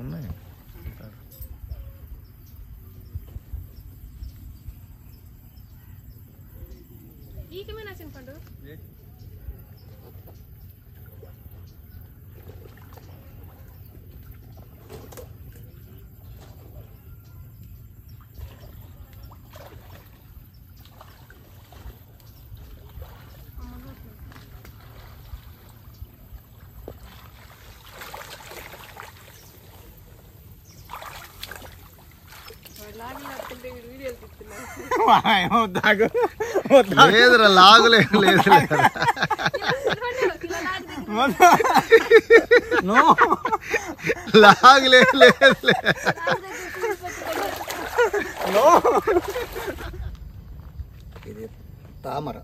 ఉన్నాయి. లేదురా లాగులేదు లేదు లాగులేదు లేదు. ఇది తామర,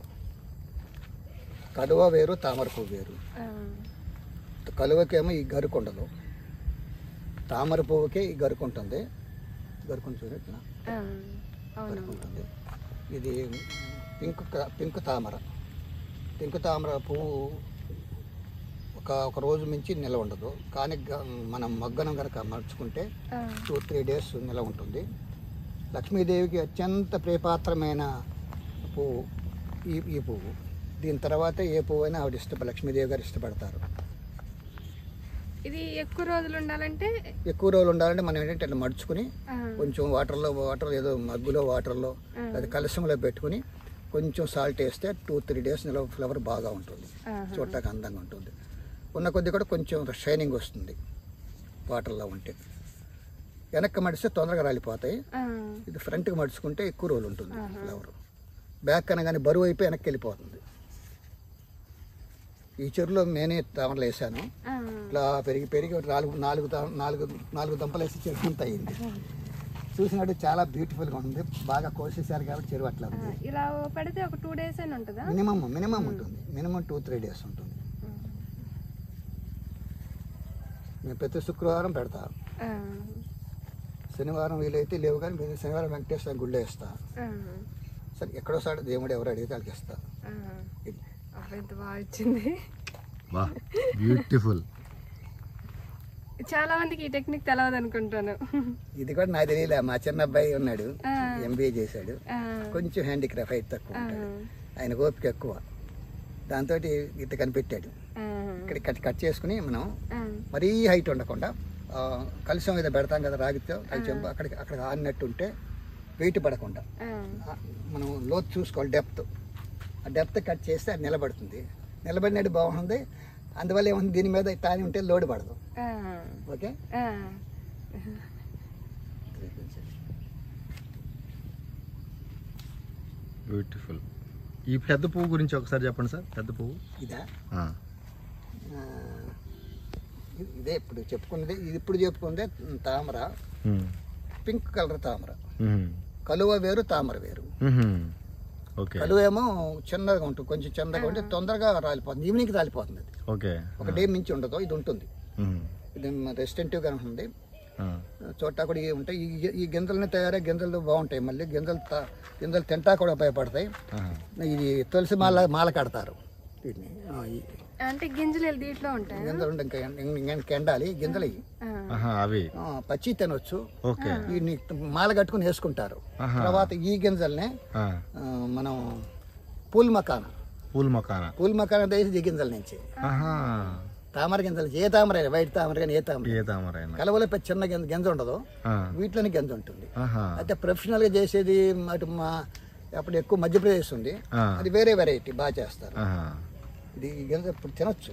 కలువ వేరు, తామర పువ్వు వేరు. కలువకేమో ఈ గరుకు ఉండదు, తామర పువ్వుకే ఈ గరుకు ఉంటుంది. గరుకుని చూడట్లా గరుకు ఉంటుంది. ఇది పింక్ తామర. పింక్ తామర పువ్వు ఒక రోజు మించి నిల్వ ఉండదు, కానీ మనం మగ్గనం కనుక మర్చుకుంటే 2-3 డేస్ నిల్వ ఉంటుంది. లక్ష్మీదేవికి అత్యంత ప్రియపాత్రమైన పువ్వు ఈ పువ్వు. దీని తర్వాత ఏ పువ్వు అయినా ఆవిడ లక్ష్మీదేవి గారు ఇష్టపడతారు. ఇది ఎక్కువ రోజులు ఉండాలంటే మనం ఏంటంటే ఇట్లా మడుచుకుని కొంచెం వాటర్ ఏదో మగ్గులో వాటర్లో అది కలశంలో పెట్టుకుని కొంచెం సాల్ట్ వేస్తే 2-3 డేస్ నిల్వ ఫ్లవర్ బాగా ఉంటుంది, చూడటానికి అందంగా ఉంటుంది. ఉన్న కొద్ది కూడా కొంచెం షైనింగ్ వస్తుంది వాటర్లో ఉంటే. వెనక్కి మడిస్తే తొందరగా రాలిపోతాయి. ఇది ఫ్రంట్కి మడుచుకుంటే ఎక్కువ రోజులు ఉంటుంది ఫ్లవర్. బ్యాక్ అనగానే బరువు అయిపోయి వెనక్కి వెళ్ళిపోతుంది. ఈ చెరువులో నేనే తామరలు వేసాను. ఇట్లా పెరిగి నాలుగు దంపలు వేసి చెరువు అంతా అయింది. చూసినట్టు చాలా బ్యూటిఫుల్గా ఉంది. బాగా కోసేసారు కాబట్టి చెరువు అట్లా ఉంది. ఇలా పడితే ఒక 2 days అయినా ఉంటుందా? మినిమం ఉంటుంది. మినిమం 2-3 డేస్ ఉంటుంది. మేము ప్రతి శుక్రవారం పెడతా. శనివారం వీలైతే లేవు, కానీ మేము శనివారం వెంకటేశ్వర గుళ్ళో వేస్తా. సరే ఎక్కడోసారి దేవుడు ఎవరు అడిగితే వాళ్ళకి ఇస్తా. ఎంత బాగా వచ్చింది, బ్యూటిఫుల్. చాలా మందికి ఈ టెక్నిక్ తెలియదు అనుకుంటాను. ఇది కూడా నాకు తెలియలే. మా చిన్న అబ్బాయి ఉన్నాడు, MBA చేశాడు. కొంచెం హ్యాండిక్రాఫ్ట్ అయితే తక్కువ ఉంటాడు, ఆయన ఓపిక ఎక్కువ. దాంతో ఇత కనిపెట్టాడు. ఇక్కడ కట్ చేసుకుని మనం మరీ హైట్ ఉండకుండా కలుషం మీద పెడతాం కదా రాగితో, అది చెంపు అక్కడ ఆడినట్టు ఉంటే వెయిట్ పడకుండా మనం లోతు చూసుకోవాలి. ఆ డెప్త్ కట్ చేస్తే అది నిలబడుతుంది. నిలబడినట్టు బాగుంది. అందువల్ల ఏముంది, దీని మీద తాని ఉంటే లోడ్ పడదు. Okay, beautiful. ఈ పెద్ద పువ్వు గురించి ఒకసారి చెప్పండి సార్. పెద్ద పువ్వు ఇదా? ఇదే ఇప్పుడు చెప్పుకున్నది. ఇది ఇప్పుడు చెప్పుకుందే తామర, పింక్ కలర్ తామర. కలువ వేరు, తామర వేరు. కలువ ఏమో చిన్నగా ఉంటుంది, కొంచెం చిన్నగా ఉంటే తొందరగా రాలిపోతుంది. ఈవినింగ్ రాలిపోతుంది. అది ఒక డే మించి ఉండదు. ఇది ఉంటుంది. ఇది రెసిస్టెంటివ్గా ఉంటుంది. చోట కూడా ఉంటాయి. ఈ గింజలని తయారై గింజలు బాగుంటాయి. మళ్ళీ గింజలు తింటా కూడా ఉపయోగపడతాయి. ఇది తులసి మాల కడతారు వీటిని. అంటే గింజలు దీంట్లో ఉంటాయి. గింజలు ఇంకా ఎండాలి. గింజలు అవి పచ్చి తినొచ్చు. వీటిని మాల కట్టుకుని వేసుకుంటారు. తర్వాత ఈ గింజల్ని మనం పూల్ మకానా వేసి ఈ గింజల నుంచి తామర గింజలు, ఏ తామర అయినా, వైట్ తామర కానీ ఏ తామర కలవలో పెద్ద చిన్న గింజ ఉండదు, వీటిలోనే గింజ ఉంటుంది. అయితే ప్రొఫెషనల్ గా చేసేది అప్పుడు ఎక్కువ మధ్యప్రదేశ్ ఉంది, అది వేరే వెరైటీ బాగా చేస్తారు. ఇది గింజ ఇప్పుడు తినొచ్చు,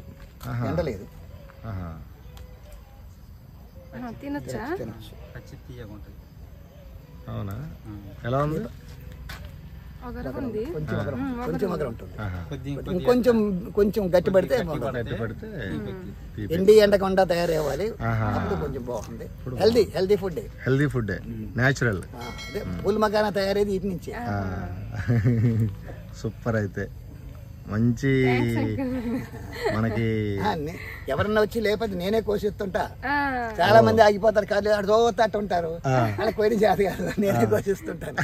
ఎండలేదు. తినొచ్చు. అవునా? ఎలా ఉంది? కొంచెం అగర ఉంటుంది. కొంచెం గట్టి పడితే ఎండకుండా తయారవ్వాలి. అప్పుడు కొంచెం బాగుంది. Healthy food natural. అదే పూల్ మకానా తయారయ్యేది వీటి నుంచి. సూపర్. అయితే మంచి మనకి ఎవరన్నా వచ్చి లేకపోతే నేనే కోసిస్తుంటా. చాలా మంది ఆగిపోతారు, కాదు అటు ఉంటారు, అలా పోయిన జాతి కాదు, నేనే కోసిస్తుంటాను.